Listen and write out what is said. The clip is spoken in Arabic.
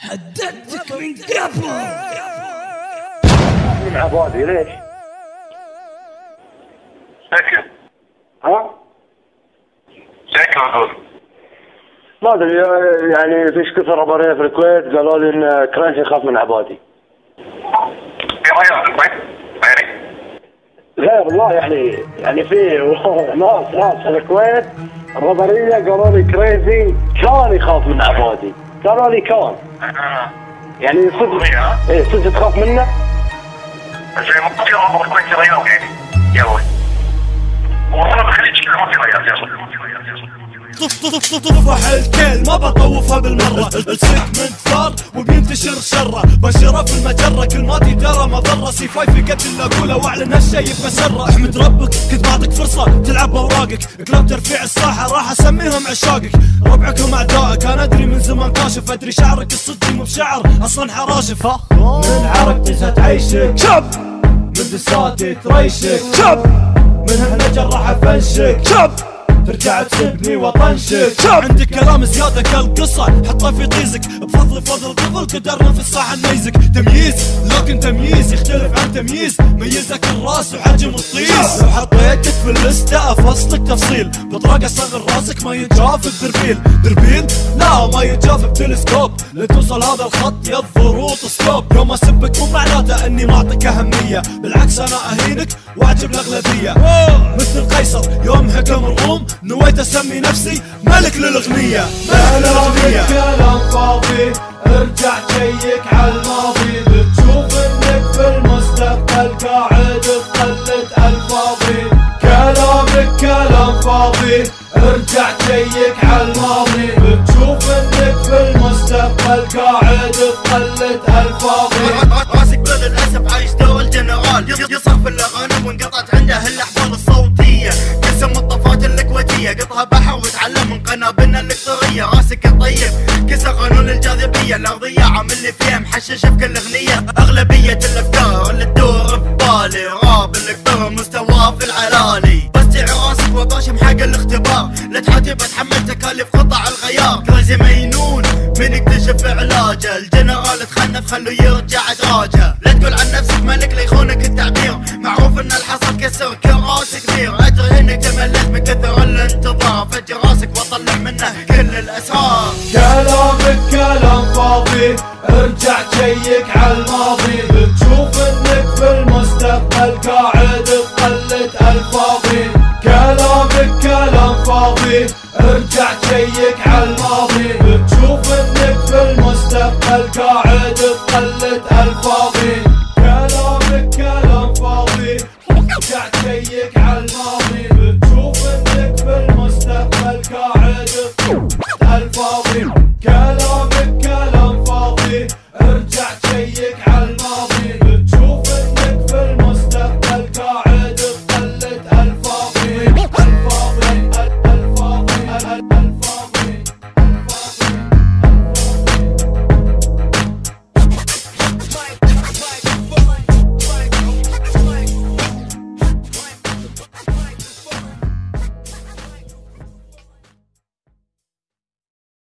حددتك من قبل. من عبادي ليش؟ سكن. ها؟ سكن. ما ادري يعني فيش كثر عبارية في الكويت قالوا لي ان كرنشي يخاف من عبادي. في غير في الكويت؟ غير الله يعني في ناس في الكويت الربرية قالوا لي كريزي كان يخاف من عبادي، قالوا لي كان. يعني صدق ايه صدق تخاف منه؟ زي ما قلت يا الكويت غيروا يعني يا ولد. والله بخليك ما في غير يا ولد. طفح الكيل ما بطوفها بالمرة، السك من ثار وبينتشر شره، بشره في المجرة كل ما ترى مضرة، سيفاي في قتل اقوله واعلن هالشي بمسرة. احمد ربك كنت بعطيك فرصة تلعب باوراقك، كلاب ترفيع الساحة راح اسميهم عشاقك، ربعكم اعدائك انا ادري من زمان كاشف، ادري شعرك الصدقي مو بشعر اصلا حراشف، من عرق تزهد عيشك شب، من دساتي تريشك شب، من هالنجر راح افنشك شب، ترجع تسبني وطنشك. عندك كلام زيادة كالقصة حطه في طيزك، بفضل طفل قدرنا في الساحة نميزك. تمييز لكن تمييز يختلف عن تمييز، ميزك الراس وحجم الطيس، لو حطيتك في اللستة افصلك تفصيل، بطريقة صغر راسك ما ينجاف بدربيل، دربيل لا ما ينجاف بتلسكوب، لين توصل هذا الخط يا الضروط ستوب. يوم اسبك مو معناته اني ما اعطيك اهمية، بالعكس انا اهينك واعجب الاغلبية، مثل قيصر يوم حكم الروم نويت اسمي نفسي ملك للاغنية. كلام فاضي ارجع شيك عالماضي، بتشوف انك في المستقبل قاعد تقلد الفاضي. كلامك كلام فاضي ارجع شيك عالماضي، بتشوف انك في المستقبل قاعد تقلد الفاضي. راسك للاسف عايش دور الجنرال، يصرف في الاغاني وانقطعت عنده الاحبال الصوتيه، قسم الطفات الكويتيه قطها بحر وتعلم من قنابلنا الالكتريه. راسك الطيب كسر قانون الجاذبيه، الارضيه عامل لي فيها محشش في كل اغنيه، اغلبيه الافكار اللي تدور ببالي، راب الكبر مستواه في العلالي، بس تعي راسك وباشم حق الاختبار، لا تحاتب اتحمل تكاليف قطع الغيار. كريزي مينون من يكتشف علاجه، الجنرال تخنف خلو يرجع دراجه، لا تقول عن نفسك ملك ليخونك التعبير، معروف ان الحصر كسر كراس كبير، ادري انك تملت من كثر الانتظار، فجر راسك واطلع منه كل الاسرار. كلامك كلام فاضي ارجع شيك عالماضي، بتشوف انك في المستقبل قاعد تقلد الفاضي. كلامك كلام فاضي ارجع شيك عالماضي، بتشوف انك في المستقبل قاعد تقلد الفاضي.